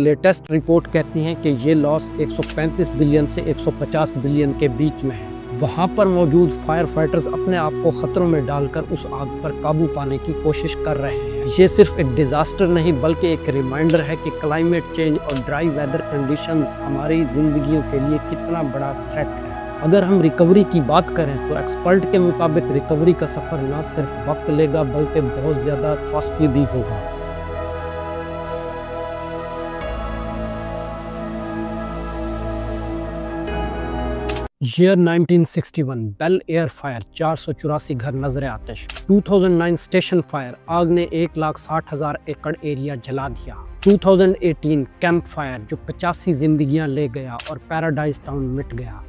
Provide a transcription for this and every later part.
Latest report कहती है कि ये लॉस 135 बिलियन से 150 बिलियन के बीच में है। वहाँ पर मौजूद फायर फाइटर्स अपने आप को खतरों में डालकर उस आग पर काबू पाने की कोशिश कर रहे हैं। ये सिर्फ एक डिजास्टर नहीं बल्कि एक रिमाइंडर है कि क्लाइमेट चेंज और ड्राई वेदर कंडीशंस हमारी जिंदगियों के लिए कितना बड़ा थ्रेट है। अगर हम रिकवरी की बात करें तो एक्सपर्ट के मुताबिक रिकवरी का सफर न सिर्फ वक्त लेगा बल्कि बहुत ज़्यादा कॉस्टली भी होगा। ईयर 1961 बेल एयर फायर, 484 घर नजर आतिश। 2009 स्टेशन फायर, आग ने 1,60,000 एकड़ एरिया जला दिया। 2018 कैंप फायर जो 85 जिंदगियां ले गया और पैराडाइज टाउन मिट गया।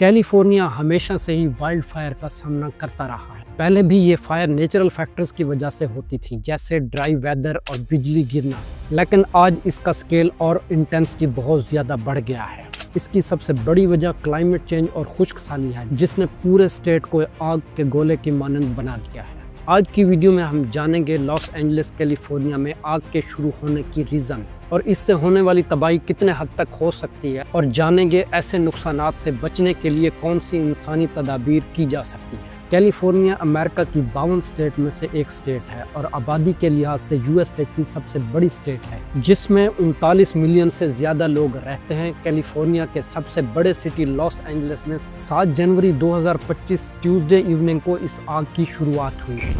कैलिफोर्निया हमेशा से ही वाइल्ड फायर का सामना करता रहा है। पहले भी ये फायर नेचुरल फैक्टर्स की वजह से होती थी, जैसे ड्राई वेदर और बिजली गिरना, लेकिन आज इसका स्केल और इंटेंसिटी बहुत ज़्यादा बढ़ गया है। इसकी सबसे बड़ी वजह क्लाइमेट चेंज और खुश्क साली है, जिसने पूरे स्टेट को आग के गोले की मानंद बना दिया है। आज की वीडियो में हम जानेंगे लॉस एंजलिस कैलिफोर्निया में आग के शुरू होने की रीज़न और इससे होने वाली तबाही कितने हद तक हो सकती है, और जानेंगे ऐसे नुकसानात से बचने के लिए कौन सी इंसानी तदाबीर की जा सकती है। कैलिफोर्निया अमेरिका की 52 स्टेट में से एक स्टेट है और आबादी के लिहाज से यूएसए की सबसे बड़ी स्टेट है, जिसमें 39 मिलियन से ज़्यादा लोग रहते हैं। कैलिफोर्निया के सबसे बड़े सिटी लॉस एंजलिस में 7 जनवरी 2025 ट्यूसडे इवनिंग को इस आग की शुरुआत हुई।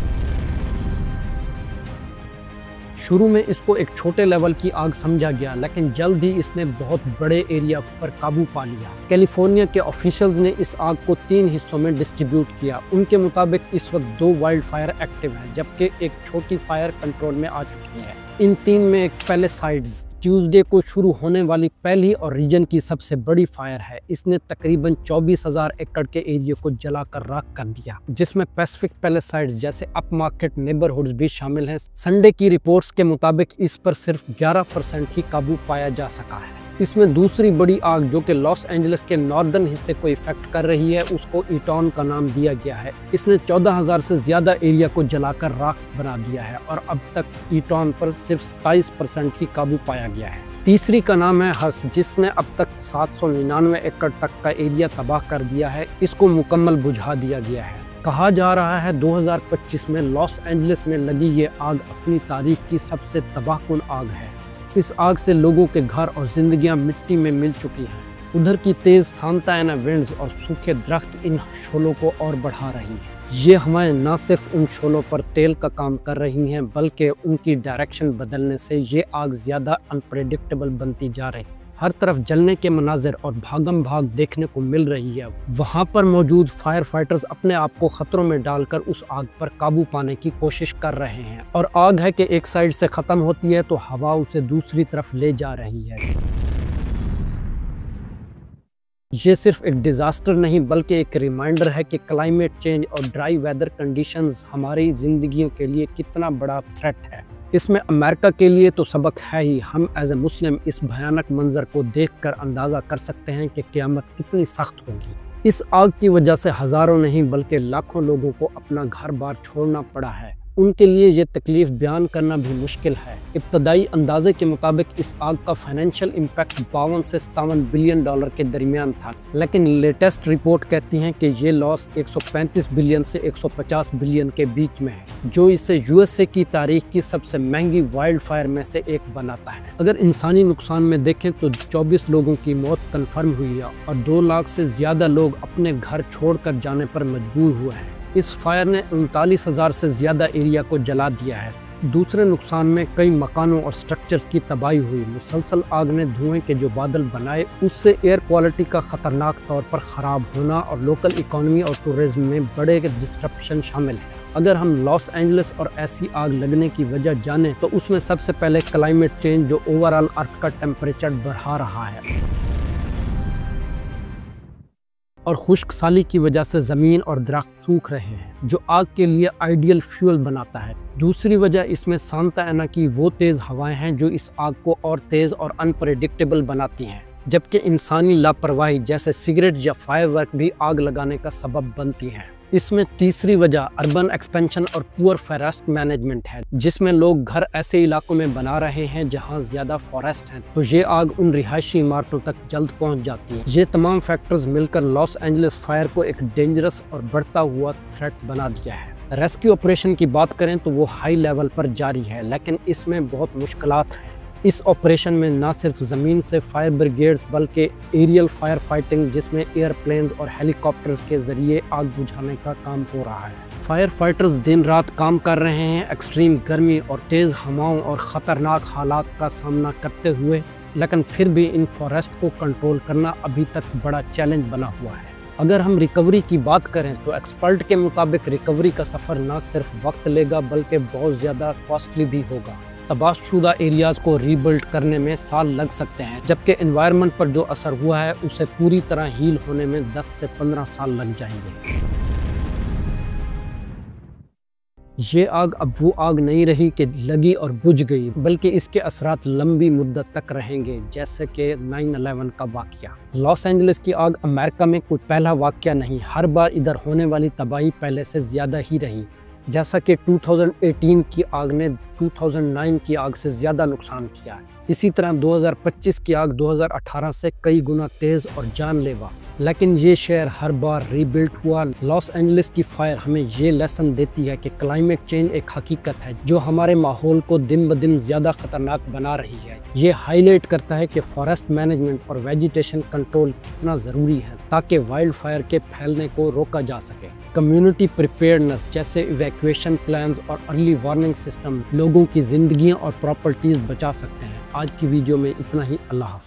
शुरू में इसको एक छोटे लेवल की आग समझा गया, लेकिन जल्द ही इसने बहुत बड़े एरिया पर काबू पा लिया। कैलिफोर्निया के ऑफिशियल्स ने इस आग को 3 हिस्सों में डिस्ट्रीब्यूट किया। उनके मुताबिक इस वक्त 2 वाइल्ड फायर एक्टिव है, जबकि एक छोटी फायर कंट्रोल में आ चुकी है। इन 3 में एक पैलेसाइड्स ट्यूसडे को शुरू होने वाली पहली और रीजन की सबसे बड़ी फायर है। इसने तकरीबन 24,000 एकड़ के एरिया को जलाकर राख कर दिया, जिसमें पैसिफिक पैलेसाइड्स जैसे अप मार्केट नेबरहुड्स भी शामिल हैं। संडे की रिपोर्ट्स के मुताबिक इस पर सिर्फ 11% ही काबू पाया जा सका है। इसमें दूसरी बड़ी आग जो कि लॉस एंजलिस के नॉर्दर्न हिस्से को इफेक्ट कर रही है, उसको ईटॉन का नाम दिया गया है। इसने 14,000 से ज़्यादा एरिया को जलाकर राख बना दिया है और अब तक ईटॉन पर सिर्फ 27% ही काबू पाया गया है। तीसरी का नाम है हस, जिसने अब तक 799 एकड़ तक का एरिया तबाह कर दिया है। इसको मुकम्मल बुझा दिया गया है। कहा जा रहा है 2025 में लॉस एंजलिस में लगी ये आग अपनी तारीख की सबसे तबाहकुन आग है। इस आग से लोगों के घर और जिंदगियां मिट्टी में मिल चुकी हैं। उधर की तेज सांता एना विंड्स और सूखे दरख्त इन शोलों को और बढ़ा रही हैं। ये हवाएं न सिर्फ उन शोलों पर तेल का काम कर रही हैं, बल्कि उनकी डायरेक्शन बदलने से ये आग ज़्यादा अनप्रेडिक्टेबल बनती जा रही है। हर तरफ जलने के मनाजिर और भागम भाग देखने को मिल रही है। वहाँ पर मौजूद फायर फाइटर्स अपने आप को खतरों में डालकर उस आग पर काबू पाने की कोशिश कर रहे हैं, और आग है कि एक साइड से ख़त्म होती है तो हवा उसे दूसरी तरफ ले जा रही है। ये सिर्फ एक डिजास्टर नहीं बल्कि एक रिमाइंडर है कि क्लाइमेट चेंज और ड्राई वेदर कंडीशंस हमारी जिंदगियों के लिए कितना बड़ा थ्रेट है। इसमें अमेरिका के लिए तो सबक है ही। हम एज ए मुस्लिम इस भयानक मंजर को देखकर अंदाज़ा कर सकते हैं कि क़यामत कितनी सख्त होगी। इस आग की वजह से हज़ारों नहीं बल्कि लाखों लोगों को अपना घर बार छोड़ना पड़ा है। उनके लिए ये तकलीफ बयान करना भी मुश्किल है। इब्तदाई अंदाजे के मुताबिक इस आग का फाइनेंशियल इम्पैक्ट 52 से 57 बिलियन डॉलर के दरमियान था, लेकिन लेटेस्ट रिपोर्ट कहती है कि ये लॉस 135 बिलियन से 150 बिलियन के बीच में है, जो इसे यूएसए की तारीख की सबसे महंगी वाइल्ड फायर में से एक बनाता है। अगर इंसानी नुकसान में देखें तो 24 लोगों की मौत कन्फर्म हुई है और 2 लाख से ज़्यादा लोग अपने घर छोड़कर जाने पर मजबूर हुए हैं। इस फायर ने 39,000 से ज़्यादा एरिया को जला दिया है। दूसरे नुकसान में कई मकानों और स्ट्रक्चर्स की तबाही हुई। मुसलसल आग ने धुएं के जो बादल बनाए, उससे एयर क्वालिटी का खतरनाक तौर पर ख़राब होना और लोकल इकोनॉमी और टूरिज्म में बड़े डिस्ट्रप्शन शामिल है। अगर हम लॉस एंजलिस और ऐसी आग लगने की वजह जानें तो उसमें सबसे पहले क्लाइमेट चेंज जो ओवरऑल अर्थ का टेम्परेचर बढ़ा रहा है, और खुश्क साली की वजह से ज़मीन और दरख्त सूख रहे हैं, जो आग के लिए आइडियल फ्यूल बनाता है। दूसरी वजह इसमें सांता एना की वो तेज़ हवाएं हैं जो इस आग को और तेज़ और अनप्रेडिक्टेबल बनाती हैं, जबकि इंसानी लापरवाही जैसे सिगरेट या फायरवर्क भी आग लगाने का सबब बनती हैं। इसमें तीसरी वजह अर्बन एक्सपेंशन और पुअर फॉरेस्ट मैनेजमेंट है, जिसमें लोग घर ऐसे इलाकों में बना रहे हैं जहां ज्यादा फॉरेस्ट है, तो ये आग उन रिहायशी इमारतों तक जल्द पहुंच जाती है। ये तमाम फैक्टर्स मिलकर लॉस एंजलिस फायर को एक डेंजरस और बढ़ता हुआ थ्रेट बना दिया है। रेस्क्यू ऑपरेशन की बात करें तो वो हाई लेवल पर जारी है, लेकिन इसमें बहुत मुश्किलात हैं। इस ऑपरेशन में न सिर्फ ज़मीन से फायर ब्रिगेड्स बल्कि एरियल फायर फाइटिंग, जिसमें एयरप्लेन्स और हेलीकॉप्टर्स के ज़रिए आग बुझाने का काम हो रहा है। फायर फाइटर्स दिन रात काम कर रहे हैं, एक्सट्रीम गर्मी और तेज़ हवाओं और ख़तरनाक हालात का सामना करते हुए, लेकिन फिर भी इन फॉरेस्ट को कंट्रोल करना अभी तक बड़ा चैलेंज बना हुआ है। अगर हम रिकवरी की बात करें तो एक्सपर्ट के मुताबिक रिकवरी का सफ़र न सिर्फ वक्त लेगा बल्कि बहुत ज़्यादा कॉस्टली भी होगा। तबाहशुदा एरियाज़ को रीबिल्ड करने में साल लग सकते हैं, जबकि एनवायरनमेंट पर जो असर हुआ है उसे पूरी तरह हील होने में 10 से 15 साल लग जाएंगे। ये आग अब वो आग नहीं रही कि लगी और बुझ गई, बल्कि इसके असरात लंबी मुद्दत तक रहेंगे, जैसे कि 9/11 का वाकया। लॉस एंजलिस की आग अमेरिका में कोई पहला वाकया नहीं, हर बार इधर होने वाली तबाही पहले से ज़्यादा ही रही। जैसा कि 2018 की आग ने 2009 की आग से ज़्यादा नुकसान किया है, इसी तरह 2025 की आग 2018 से कई गुना तेज़ और जानलेवा, लेकिन ये शहर हर बार रीबिल्ड हुआ। लॉस एंजलिस की फायर हमें ये लेसन देती है कि क्लाइमेट चेंज एक हकीकत है जो हमारे माहौल को दिन ब दिन ज़्यादा ख़तरनाक बना रही है। ये हाईलाइट करता है कि फॉरेस्ट मैनेजमेंट और वेजिटेशन कंट्रोल कितना ज़रूरी है ताकि वाइल्ड फायर के फैलने को रोका जा सके। कम्युनिटी प्रिपेयर्डनेस जैसे इवैक्यूएशन प्लान्स और अर्ली वार्निंग सिस्टम लोगों की ज़िंदगियाँ और प्रॉपर्टीज़ बचा सकते हैं। आज की वीडियो में इतना ही। अल्लाह हाफ़िज़।